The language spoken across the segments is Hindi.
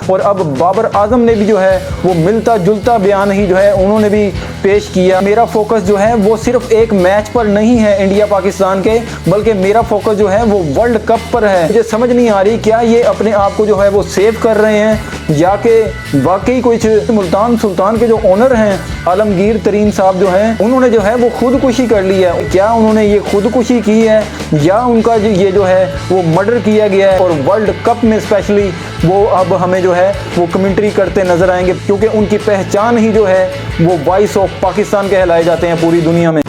और अब बाबर आजम ने भी जो है वो मिलता जुलता बयान ही जो है उन्होंने भी पेश किया। मेरा फोकस जो है वो सिर्फ एक मैच पर नहीं है इंडिया पाकिस्तान के, बल्कि मेरा फोकस जो है वो वर्ल्ड कप पर है। मुझे समझ नहीं आ रही क्या ये अपने आप को जो है वो सेव कर रहे हैं या कि वाकई कुछ मुल्तान सुल्तान के जो ओनर हैं आलमगीर तरीन साहब जो हैं उन्होंने जो है वो खुदकुशी कर ली है। क्या उन्होंने ये खुदकुशी की है या उनका ये जो है वो मर्डर किया गया है और वर्ल्ड कप में स्पेशली वो अब हमें जो है वो कमेंट्री करते नजर आएंगे, क्योंकि उनकी पहचान ही जो है वो वॉइस ऑफ पाकिस्तान कहलाए जाते हैं पूरी दुनिया में।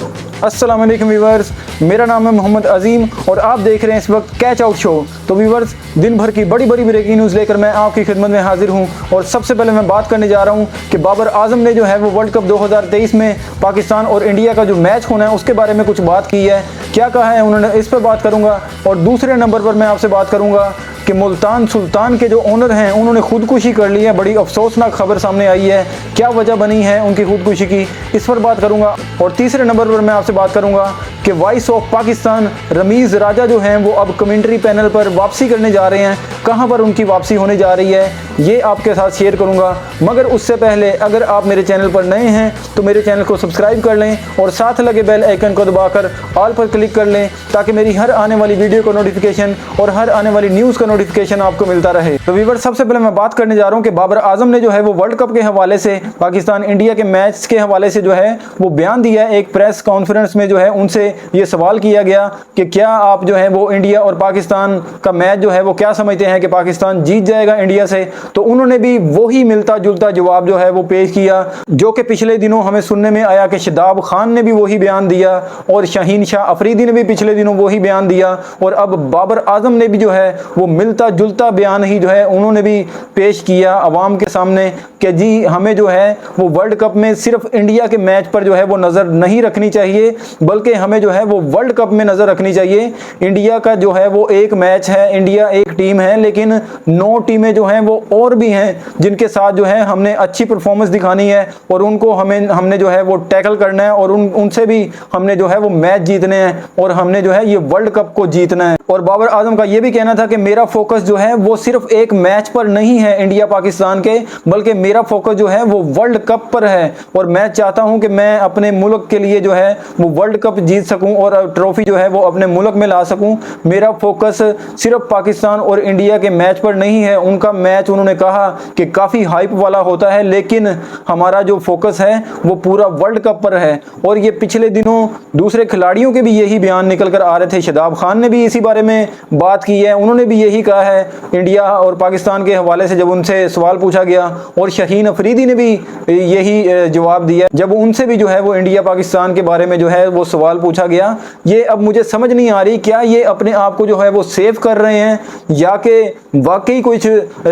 अस्सलाम वालेकुम व्यूअर्स, मेरा नाम है मोहम्मद अजीम और आप देख रहे हैं इस वक्त कैच आउट शो। तो व्यूअर्स, दिन भर की बड़ी बड़ी ब्रेकिंग न्यूज़ लेकर मैं आपकी खिदमत में हाजिर हूं और सबसे पहले मैं बात करने जा रहा हूं कि बाबर आजम ने जो है वो वर्ल्ड कप 2023 में पाकिस्तान और इंडिया का जो मैच होना है उसके बारे में कुछ बात की है, क्या कहा है उन्होंने, इस पर बात करूँगा। और दूसरे नंबर पर मैं आपसे बात करूँगा कि मुल्तान सुल्तान के जो ओनर हैं उन्होंने खुदकुशी कर ली है। बड़ी अफसोसनाक खबर सामने आई है, क्या वजह बनी है उनकी खुदकुशी की, इस पर बात करूंगा। और तीसरे नंबर पर मैं आपसे बात करूंगा कि वॉइस ऑफ पाकिस्तान रमीज़ राजा जो हैं वो अब कमेंट्री पैनल पर वापसी करने जा रहे हैं। कहां पर उनकी वापसी होने जा रही है ये आपके साथ शेयर करूंगा, मगर उससे पहले अगर आप मेरे चैनल पर नए हैं तो मेरे चैनल को सब्सक्राइब कर लें और साथ लगे बेल आइकन को दबाकर ऑल पर क्लिक कर लें ताकि मेरी हर आने वाली वीडियो का नोटिफिकेशन और हर आने वाली न्यूज़ का नोटिफिकेशन आपको मिलता रहे। तो व्यूअर, सबसे पहले मैं बात करने जा रहा हूं कि बाबर आजम ने जो है वो वर्ल्ड कप के हवाले से पाकिस्तान इंडिया के मैच के हवाले से जो है वो बयान दिया। एक प्रेस कॉन्फ्रेंस में जो है उनसे ये सवाल किया गया कि क्या आप जो है वो इंडिया और पाकिस्तान का मैच जो है वो क्या समझते हैं कि पाकिस्तान जीत जाएगा इंडिया से। तो उन्होंने भी वही मिलता जुलता जवाब जो है वो पेश किया जो कि पिछले दिनों हमें सुनने में आया कि शादाब खान ने भी वही बयान दिया और शाहीन शाह अफरीदी ने भी पिछले दिनों वही बयान दिया और अब बाबर आजम ने भी जो है वो मिलता जुलता बयान ही जो है उन्होंने भी पेश किया अवाम के सामने कि जी हमें जो है वो वर्ल्ड कप में सिर्फ इंडिया के मैच पर जो है वो नज़र नहीं रखनी चाहिए, बल्कि हमें जो है वो वर्ल्ड कप में नज़र रखनी चाहिए। इंडिया का जो है वो एक मैच है, इंडिया एक टीम है, लेकिन 9 टीमें जो हैं वो और भी हैं जिनके साथ जो है हमने अच्छी परफॉर्मेंस दिखानी है और उनको हमने जो है वो टैकल करना है और उनसे भी हमने जो है वो मैच जीतने हैं और हमने जो है ये वर्ल्ड कप को जीतना है। और बाबर आजम का ये भी कहना था कि मेरा फोकस जो है वो सिर्फ एक मैच पर नहीं है इंडिया पाकिस्तान के, बल्कि मेरा फोकस जो है वो वर्ल्ड कप पर है और मैं चाहता हूं कि मैं अपने मुल्क के लिए जो है वो वर्ल्ड कप जीत सकूं और ट्रॉफी जो है वो अपने मुल्क में ला सकूं। मेरा फोकस सिर्फ पाकिस्तान और इंडिया के मैच पर नहीं है। उनका मैच उन्होंने कहा कि काफ़ी हाइप वाला होता है, लेकिन हमारा जो फोकस है वो पूरा वर्ल्ड कप पर है। और ये पिछले दिनों दूसरे खिलाड़ियों के भी यही बयान निकल कर आ रहे थे। शादाब खान ने भी इसी बारे में बात की है, उन्होंने भी यही कहा है इंडिया और पाकिस्तान के हवाले से जब उनसे सवाल पूछा गया। और शाहीन अफरीदी ने भी यही जवाब दिया जब उनसे भी जो है वो इंडिया पाकिस्तान के बारे में जो है वो सवाल पूछा गया। ये अब मुझे समझ नहीं आ रही क्या ये अपने आप को जो है वो सेव कर रहे हैं या कि वाकई कुछ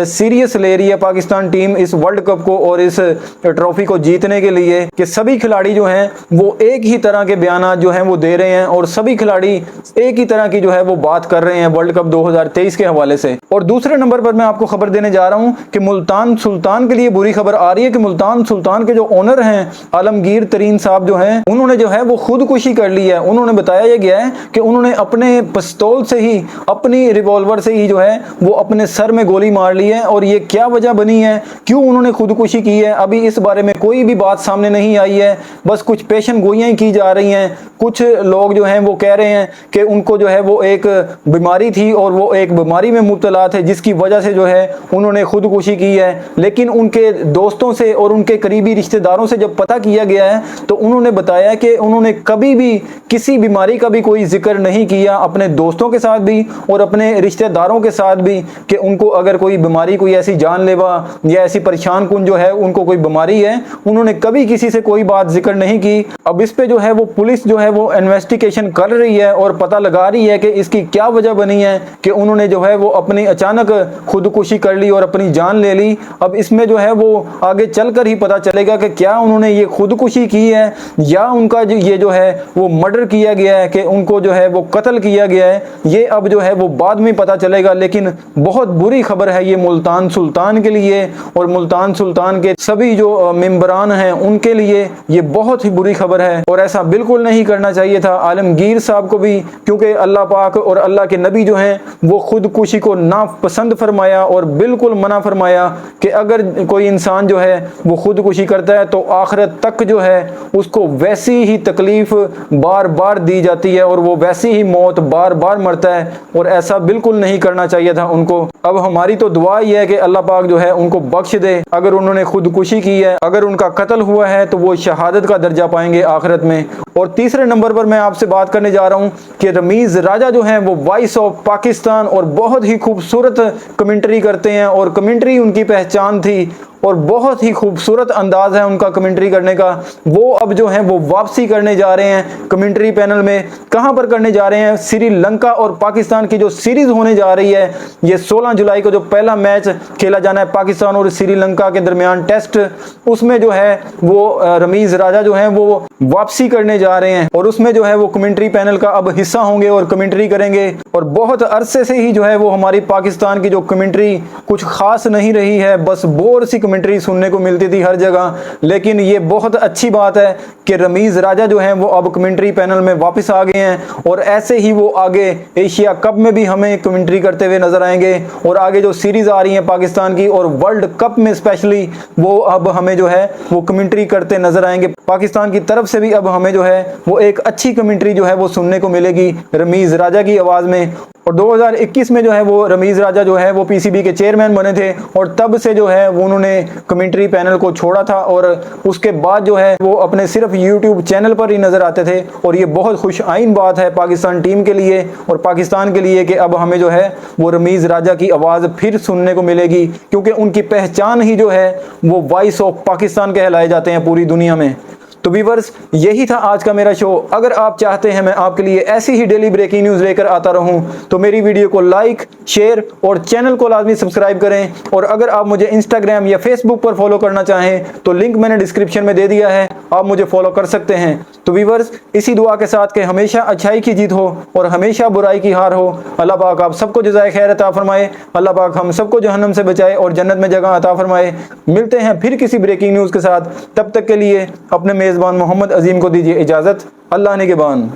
सीरियस ले रही है पाकिस्तान टीम इस वर्ल्ड कप को और इस ट्रॉफी को जीतने के लिए, कि सभी खिलाड़ी जो हैं वो एक ही तरह के बयान जो हैं वो दे रहे हैं और सभी खिलाड़ी एक ही तरह की जो है वो बात कर रहे हैं वर्ल्ड कप 2023 के हवाले से। और दूसरे नंबर पर मैं आपको खबर देने जा रहा हूं कि मुल्तान सुल्तान के लिए बुरी खबर आ रही है कि मुल्तान सुल्तान के जो ओनर हैं आलमगीर तरीन साहब जो हैं उन्होंने जो है वो खुदकुशी कर ली है। उन्होंने बताया गया है कि उन्होंने अपने पिस्तौल से ही, अपनी रिवॉल्वर से ही जो है वो अपने सर में गोली मार ली है। और ये क्या वजह बनी है, क्यों उन्होंने खुदकुशी की है, अभी इस बारे में कोई भी बात सामने नहीं आई है। बस कुछ पेशन गोइयां ही की जा रही हैं। कुछ लोग जो हैं वो कह रहे हैं कि उनको जो है वो एक बीमारी थी और वो एक बीमारी में मुब्तला थे जिसकी वजह से जो है उन्होंने खुदकुशी की है। लेकिन उनके दोस्तों से और उनके करीबी रिश्तेदारों से जब पता किया गया है तो उन्होंने बताया कि उन्होंने कभी भी किसी बीमारी का भी कोई जिक्र नहीं किया अपने दोस्तों के साथ भी और अपने रिश्तेदारों के साथ भी कि उनको अगर कोई बीमारी, कोई ऐसी जानलेवा या ऐसी परेशान कुन जो है उनको कोई बीमारी है, उन्होंने कभी किसी से कोई बात जिक्र नहीं की। अब इस पे जो है वो पुलिस जो है वो इन्वेस्टिगेशन कर रही है और पता लगा रही है कि इसकी क्या वजह बनी है कि उन्होंने जो है वो अपनी अचानक खुदकुशी कर ली और अपनी जान ले ली। अब इसमें जो है वो आगे चलकर ही पता चलेगा कि क्या उन्होंने ये खुदकुशी की है या उनका ये जो है वो मर्डर किया गया है, कि उनको जो है वो कत्ल किया गया है। ये अब जो है वो बाद में पता चलेगा। लेकिन बहुत बुरी खबर है ये मुल्तान सुल्तान के लिए और मुल्तान सुल्तान के सभी जो मेंबरान हैं उनके लिए ये बहुत ही बुरी खबर है और ऐसा बिल्कुल नहीं करना करना चाहिए था आलमगीर साहब को भी, क्योंकि अल्लाह पाक और अल्लाह के नबी जो हैं वो खुदकुशी को नापसंद फरमाया और बिल्कुल मना फरमाया कि अगर कोई इंसान जो है वो खुदकुशी करता है तो आखिरत तक जो है उसको वैसी ही तकलीफ़ बार बार दी जाती है और वो वैसी ही मौत बार बार मरता है, और ऐसा बिल्कुल नहीं करना चाहिए था उनको। अब हमारी तो दुआ ही है कि अल्लाह पाक जो है उनको बख्श दे। अगर उन्होंने खुदकुशी की है, अगर उनका कत्ल हुआ है तो वो शहादत का दर्जा पाएंगे आखिरत में। और तीसरे नंबर पर मैं आपसे बात करने जा रहा हूँ कि रमीज़ राजा जो हैं वो वॉइस ऑफ पाकिस्तान और बहुत ही खूबसूरत कमेंट्री करते हैं, और कमेंट्री उनकी पहचान थी और बहुत ही खूबसूरत अंदाज है उनका कमेंट्री करने का। वो अब जो है वो वापसी करने जा रहे हैं कमेंट्री पैनल में। कहां पर करने जा रहे हैं? श्रीलंका और पाकिस्तान की जो सीरीज होने जा रही है, ये 16 जुलाई को जो पहला मैच खेला जाना है पाकिस्तान और श्रीलंका के दरमियान टेस्ट, उसमें जो है वो रमीज़ राजा जो है वो वापसी करने जा रहे हैं और उसमें जो है वो कमेंट्री पैनल का अब हिस्सा होंगे और कमेंट्री करेंगे। और बहुत अरसे से ही जो है वो हमारी पाकिस्तान की जो कमेंट्री कुछ खास नहीं रही है, बस बोर सी कमेंट्री सुनने को मिलती थी हर जगह। लेकिन ये बहुत अच्छी बात है कि रमीज़ राजा जो हैं वो अब कमेंट्री पैनल में वापस आ गए हैं, और ऐसे ही वो आगे एशिया कप में भी हमें कमेंट्री करते हुए नजर आएंगे, और आगे जो सीरीज आ रही है पाकिस्तान की और वर्ल्ड कप में स्पेशली वो अब हमें जो है वो कमेंट्री करते नजर आएंगे। पाकिस्तान की तरफ से भी अब हमें जो है वो एक अच्छी कमेंट्री जो है वो सुनने को मिलेगी रमीज़ राजा की आवाज़ में। और 2021 में जो है वो रमीज़ राजा जो है वो पीसीबी के चेयरमैन बने थे, और तब से जो है वो उन्होंने कमेंट्री पैनल को छोड़ा था, और उसके बाद जो है वो अपने सिर्फ यूट्यूब चैनल पर ही नजर आते थे। और ये बहुत खुश आइन बात है पाकिस्तान टीम के लिए और पाकिस्तान के लिए कि अब हमें जो है वो रमीज़ राजा की आवाज़ फिर सुनने को मिलेगी, क्योंकि उनकी पहचान ही जो है वो वॉइस ऑफ पाकिस्तान कहलाए जाते हैं पूरी दुनिया में। तो व्यूअर्स, यही था आज का मेरा शो। अगर आप चाहते हैं मैं आपके लिए ऐसी ही डेली ब्रेकिंग न्यूज़ लेकर आता रहूं तो मेरी वीडियो को लाइक, शेयर और चैनल को लाजमी सब्सक्राइब करें। और अगर आप मुझे इंस्टाग्राम या फेसबुक पर फॉलो करना चाहें तो लिंक मैंने डिस्क्रिप्शन में दे दिया है, आप मुझे फॉलो कर सकते हैं। तो व्यूअर्स, इसी दुआ के साथ कि हमेशा अच्छाई की जीत हो और हमेशा बुराई की हार हो। अल्लाह पाक आप सबको जज़ाए खैर अता फरमाए। अल्लाह पाक हम सबको जहन्नम से बचाए और जन्नत में जगह अता फरमाए। मिलते हैं फिर किसी ब्रेकिंग न्यूज़ के साथ, तब तक के लिए अपने मेज़बान मोहम्मद अजीम को दीजिए इजाज़त। अल्लाह ने के बान।